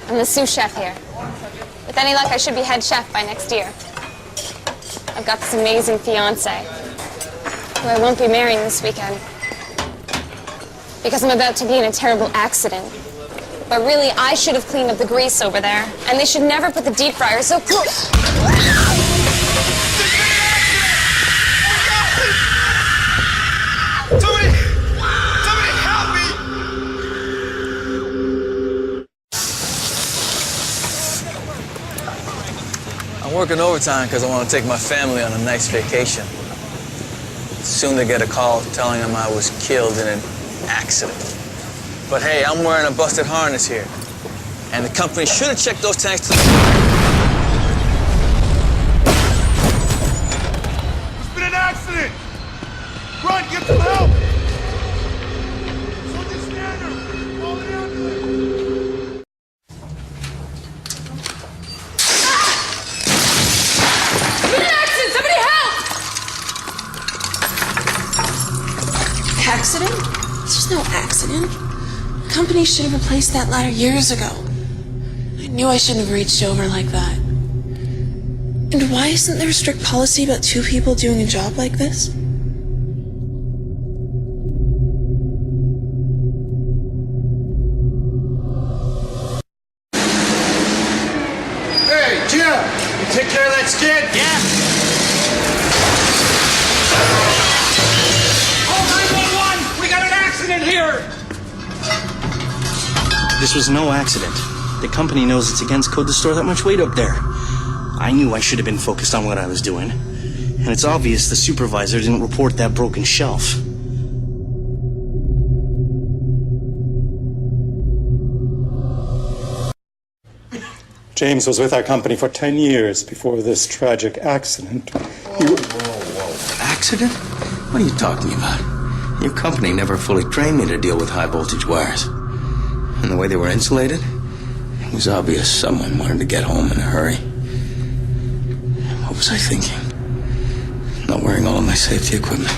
I'm the sous chef here. With any luck, I should be head chef by next year. I've got this amazing fiancé, who I won't be marrying this weekend. Because I'm about to be in a terrible accident. But really, I should have cleaned up the grease over there. And they should never put the deep fryer so close. Somebody help me! I'm working overtime because I want to take my family on a nice vacation. Soon they get a call telling them I was killed in an accident. But hey, I'm wearing a busted harness here. And the company should have checked those tanks to the... There's been an accident! Run, get some help! Soldier Standard! Call the ambulance! There's been an accident! Somebody help! Accident? There's no accident. The company should have replaced that ladder years ago. I knew I shouldn't have reached over like that. And why isn't there a strict policy about two people doing a job like this? Hey, Jim! You take care of that skid? Yeah. Oh, 911! We got an accident here! This was no accident. The company knows it's against code to store that much weight up there. I knew I should have been focused on what I was doing. And it's obvious the supervisor didn't report that broken shelf. James was with our company for 10 years before this tragic accident. Accident? What are you talking about? Your company never fully trained me to deal with high voltage wires. And the way they were insulated, it was obvious someone wanted to get home in a hurry. What was I thinking? Not wearing all of my safety equipment.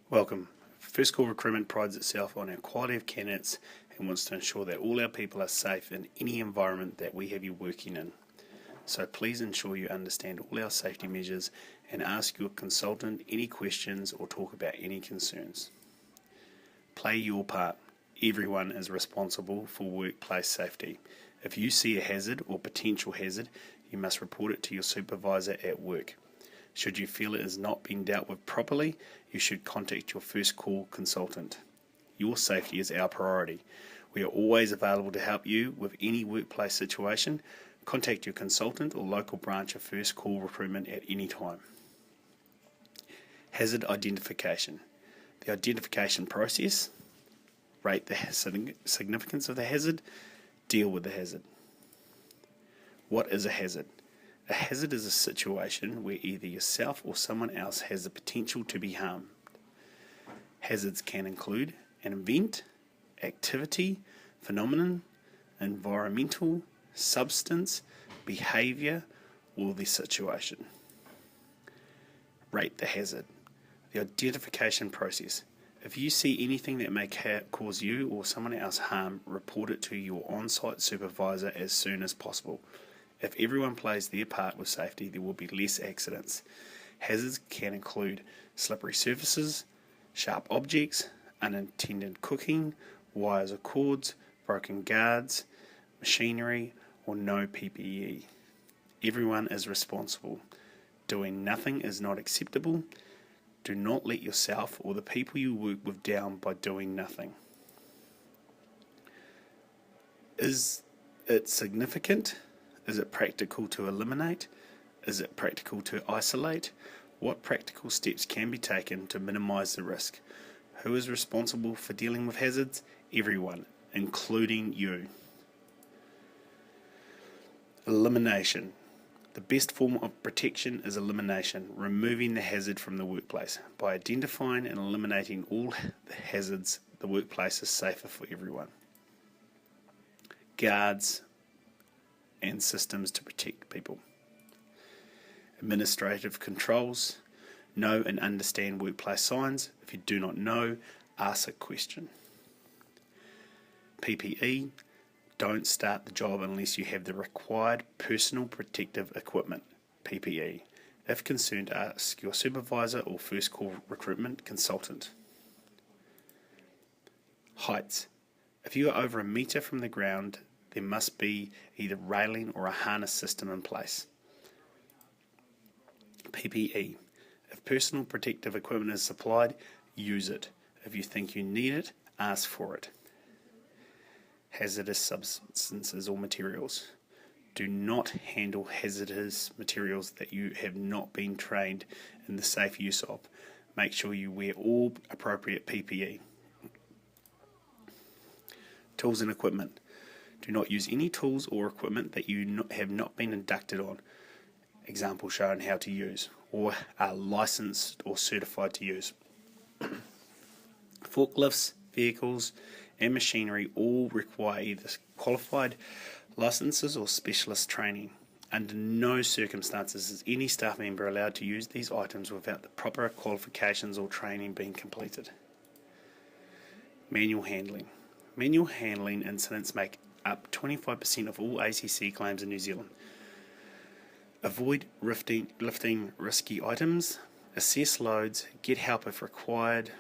Welcome. First Call Recruitment prides itself on our quality of candidates and wants to ensure that all our people are safe in any environment that we have you working in. So please ensure you understand all our safety measures and ask your consultant any questions or talk about any concerns. Play your part. Everyone is responsible for workplace safety. If you see a hazard or potential hazard, you must report it to your supervisor at work. Should you feel it has not been dealt with properly, you should contact your First Call consultant. Your safety is our priority. We are always available to help you with any workplace situation. Contact your consultant or local branch of First Call Recruitment at any time. Hazard identification. The identification process. Rate the significance of the hazard. Deal with the hazard. What is a hazard? A hazard is a situation where either yourself or someone else has the potential to be harmed. Hazards can include an event, activity, phenomenon, environmental, substance, behavior, or the situation. Rate the hazard. The identification process. If you see anything that may cause you or someone else harm, report it to your on-site supervisor as soon as possible. If everyone plays their part with safety, there will be less accidents. Hazards can include slippery surfaces, sharp objects, unintended cooking, wires or cords, broken guards, machinery, or no PPE. Everyone is responsible. Doing nothing is not acceptable. Do not let yourself or the people you work with down by doing nothing. Is it significant? Is it practical to eliminate? Is it practical to isolate? What practical steps can be taken to minimize the risk? Who is responsible for dealing with hazards? Everyone, including you. Elimination. The best form of protection is elimination, removing the hazard from the workplace. By identifying and eliminating all the hazards, the workplace is safer for everyone. Guards and systems to protect people. Administrative controls. Know and understand workplace signs. If you do not know, ask a question. PPE, don't start the job unless you have the required personal protective equipment, PPE. If concerned, ask your supervisor or first call recruitment consultant. Heights. If you are over 1 metre from the ground, there must be either railing or a harness system in place. PPE. If personal protective equipment is supplied, use it. If you think you need it, ask for it. Hazardous substances or materials. Do not handle hazardous materials that you have not been trained in the safe use of. Make sure you wear all appropriate PPE. Tools and equipment. Do not use any tools or equipment that you have not been inducted on. Example shown how to use, or are licensed or certified to use. Forklifts, vehicles, and machinery all require either qualified licenses or specialist training. Under no circumstances is any staff member allowed to use these items without the proper qualifications or training being completed. Manual handling. Manual handling incidents make up 25% of all ACC claims in New Zealand. Avoid lifting risky items, assess loads, get help if required.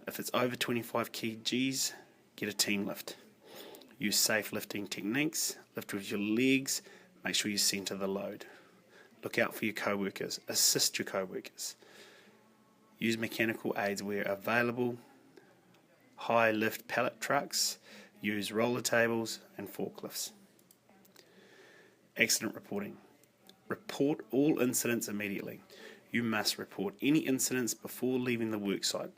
If it's over 25 kgs, get a team lift. Use safe lifting techniques, lift with your legs, make sure you centre the load. Look out for your co-workers, assist your co-workers. Use mechanical aids where available, high lift pallet trucks, use roller tables and forklifts. Accident reporting. Report all incidents immediately. You must report any incidents before leaving the worksite.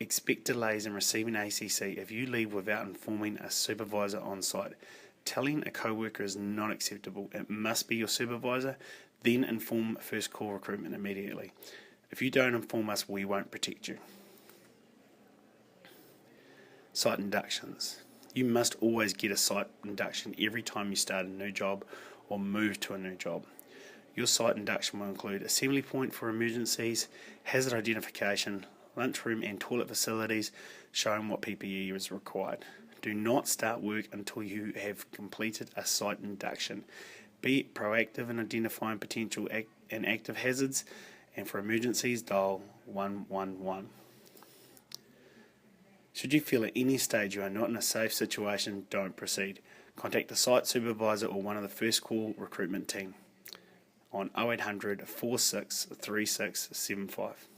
Expect delays in receiving ACC if you leave without informing a supervisor on site. Telling a co-worker is not acceptable. It must be your supervisor. Then inform first call recruitment immediately. If you don't inform us, we won't protect you. Site inductions. You must always get a site induction every time you start a new job or move to a new job. Your site induction will include assembly point for emergencies, hazard identification, lunchroom and toilet facilities, showing what PPE is required. Do not start work until you have completed a site induction. Be proactive in identifying potential and active hazards, and for emergencies, dial 111. Should you feel at any stage you are not in a safe situation, don't proceed. Contact the site supervisor or one of the first call recruitment team on 0800 46 3675.